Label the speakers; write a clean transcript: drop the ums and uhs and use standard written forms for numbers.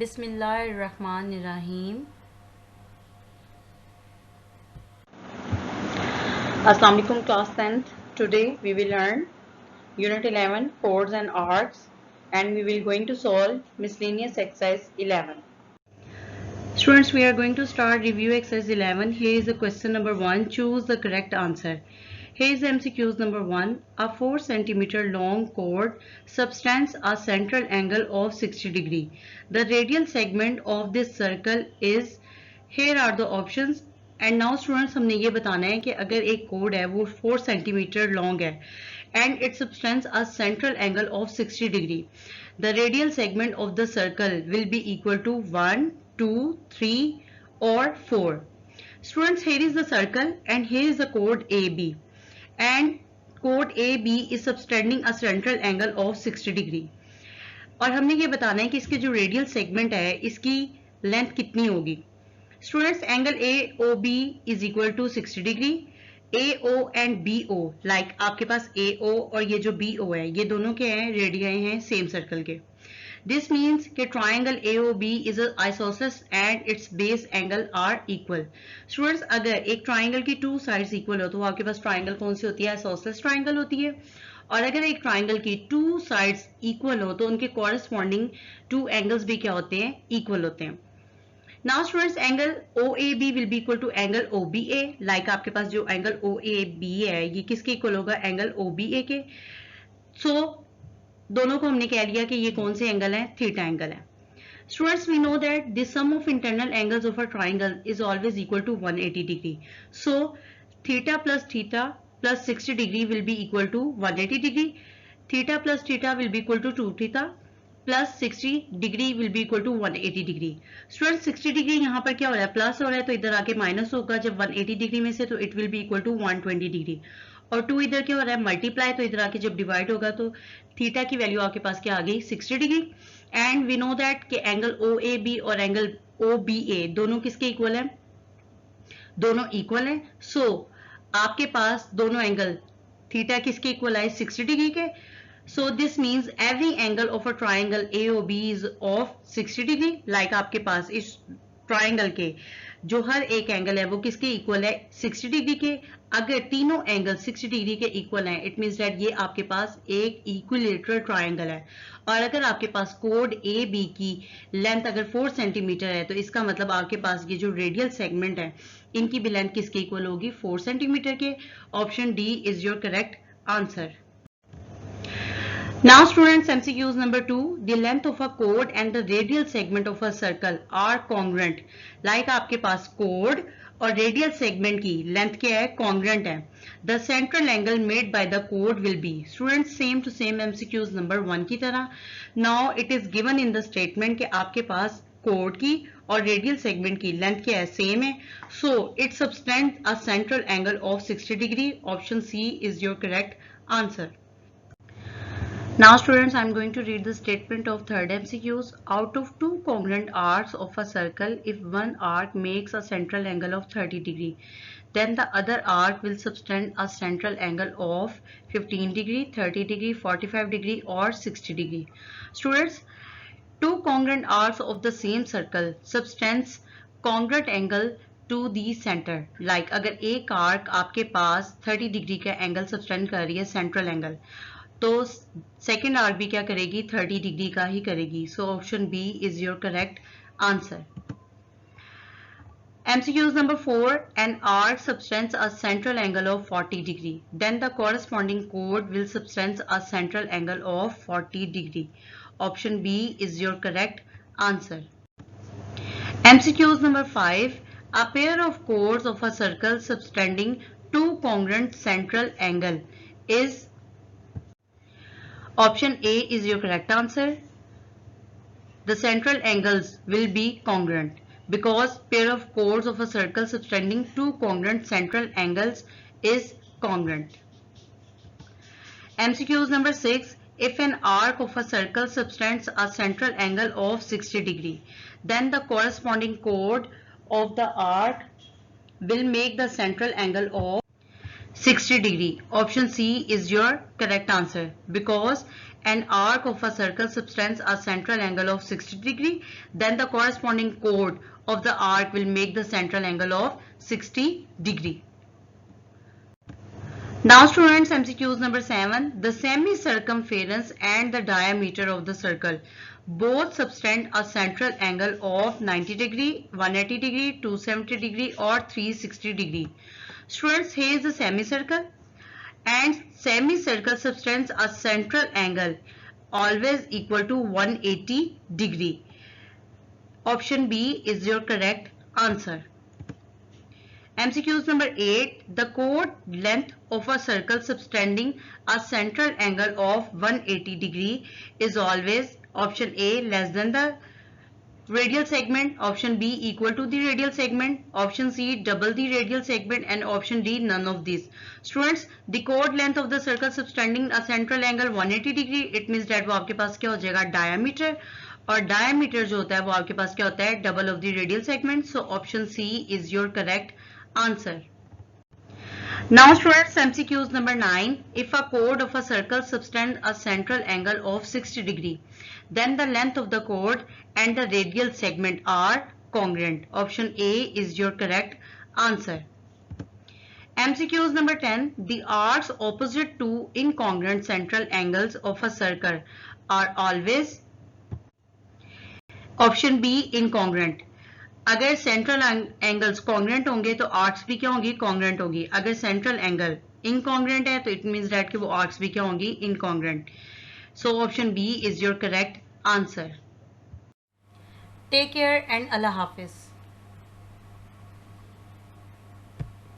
Speaker 1: बिस्मिल्लाहिर्रहमानिर्रहीम।
Speaker 2: Assalamu alaikum class 10th. Today we will learn Unit 11 Chords and Arcs and we will going to solve miscellaneous exercise 11. Students, we are going to start review exercise 11. Here is the question number 1. Choose the correct answer. Here is MCQs number 1. A 4 centimeter long chord subtends a central angle of 60 degree. The radial segment of this circle is, here are the options. And now students हमने ये बताना है कि अगर एक code है वो 4 centimetre long है and it subtends a central angle of 60 degree, the radial segment of the circle will be equal to 1, 2, 3 or 4. Students, here is the circle and here is the chord AB and chord AB is subtending a central angle of 60 degree. और हमने ये बताना है कि इसके जो radial segment है इसकी लेंथ कितनी होगी. Students, angle AOB is equal to 60 degree. AO and BO, like आपके पास AO और ये जो BO है ये दोनों के हैं, रेडियाई हैं सेम सर्कल के. This means कि triangle AOB is a isosceles and its base angle are equal. Students, अगर एक triangle की two sides equal हो तो आपके पास triangle कौन सी होती है? Isosceles triangle होती है. और अगर एक triangle की two sides equal हो तो उनके corresponding two angles भी क्या होते हैं? Equal होते हैं. Now students, angle OAB will be equal to angle OBA. Like आपके पास जो angle OAB है ये किसके इक्वल होगा? angle OBA के. So दोनों को हमने कह लिया कि ये कौन से एंगल है? थीटा एंगल है. Students, we know that the sum of internal angles of a triangle is always equal to 180 degree. So theta plus 60 degree will be equal to 180 degree. Theta plus theta will be equal to 2 theta. Plus 60 degree will be equal to 180 degree. Student 60 degree यहाँ पर क्या हो रहा है? Plus हो रहा है तो इधर आके माइनस होगा. जब 180 डिग्री में से तो it will be equal to 120 degree और 2 इधर क्या हो रहा है? मल्टीप्लाई, तो इधर आके जब डिवाइड होगा तो थीटा की वैल्यू आपके पास क्या आ गई? 60 degree. And we know that कि एंगल OAB और एंगल OBA दोनों किसके इक्वल है? दोनों इक्वल है. सो आपके पास दोनों एंगल थीटा किसके इक्वल आए? 60 डिग्री के. So this means every angle of a triangle AOB is of 60 degree. Like आपके पास इस ट्राइंगल के जो हर एक एंगल है वो किसके इक्वल है? 60 डिग्री के. अगर तीनों एंगल 60 डिग्री के इक्वल हैं इट मीन्स दैट ये आपके पास एक इक्विलेटरल ट्राइंगल है. और अगर आपके पास कोड AB की लेंथ अगर 4 सेंटीमीटर है तो इसका मतलब आपके पास ये जो रेडियल सेगमेंट है इनकी भी लेंथ किसके इक्वल होगी? 4 सेंटीमीटर के. Option D is your correct answer. Now students, MCQs number 2. The length of a chord and the radial segment of a circle are congruent. Like आपके पास chord और radial segment की length क्या है? Congruent है. The central angle made by the chord will be. Students, same to same MCQs number 1 की तरह. Now it is given in the statement कि आपके पास chord की और radial segment की length क्या है? Same है. So it subtends a central angle of 60 degree. Option C is your correct answer. Now students, I am going to read the statement of third MCQs. Out of two congruent arcs of a circle, if one arc makes a central angle of 30 degree, then the other arc will subtend a central angle of 15 degree, 30 degree, 45 degree or 60 degree. Students, two congruent arcs of the same circle subtends congruent angle to the center. Like अगर एक arc आपके पास 30 degree का angle subtend कर रही है, central angle, तो second arc भी क्या करेगी? 30 डिग्री का ही करेगी. So option B is your correct answer. MCQs number 4. An arc subtends a central angle of 40 degree. Then the corresponding chord will subtend a central angle of 40 degree. Option B is your correct answer. MCQs number 5. A pair of chords of a circle subtending two congruent central angle is. Option A is your correct answer. The central angles will be congruent because pair of chords of a circle subtending two congruent central angles is congruent. MCQs number 6. If an arc of a circle subtends a central angle of 60 degree, then the corresponding chord of the arc will make the central angle of 60 degree. Option C is your correct answer because an arc of a circle subtends a central angle of 60 degree, then the corresponding chord of the arc will make the central angle of 60 degree. Now students, MCQs number 7. The semi-circumference and the diameter of the circle both subtend a central angle of 90 degree, 180 degree, 270 degree or 360 degree. Students, here is the semicircle, and semicircle subtends a central angle always equal to 180 degree. Option B is your correct answer. MCQs number 8. The chord length of a circle subtending a central angle of 180 degree is always option A less than the radial segment, option B equal to the radial segment, option C double the radial segment, and option D none of these. Students, the chord length of the circle subtending a central angle 180 degree, it means that वो आपके पास क्या हो जाएगा, diameter, और diameter जो होता है वो आपके पास क्या होता है, double of the radial segment. So option C is your correct answer. Now students, MCQs number 9. If a chord of a circle subtends a central angle of 60 degree, then the length of the chord and the radial segment are congruent. Option A is your correct answer. MCQs number 10. The arcs opposite to incongruent central angles of a circle are always option B incongruent. अगर central angles congruent होंगे तो arcs भी क्या होंगी, congruent होगी. अगर central angle incongruent है तो इट मींस दैट कि वो आर्क्स भी क्या होंगी, incongruent. So option B is your correct answer. Take care and अल्लाह हाफिज.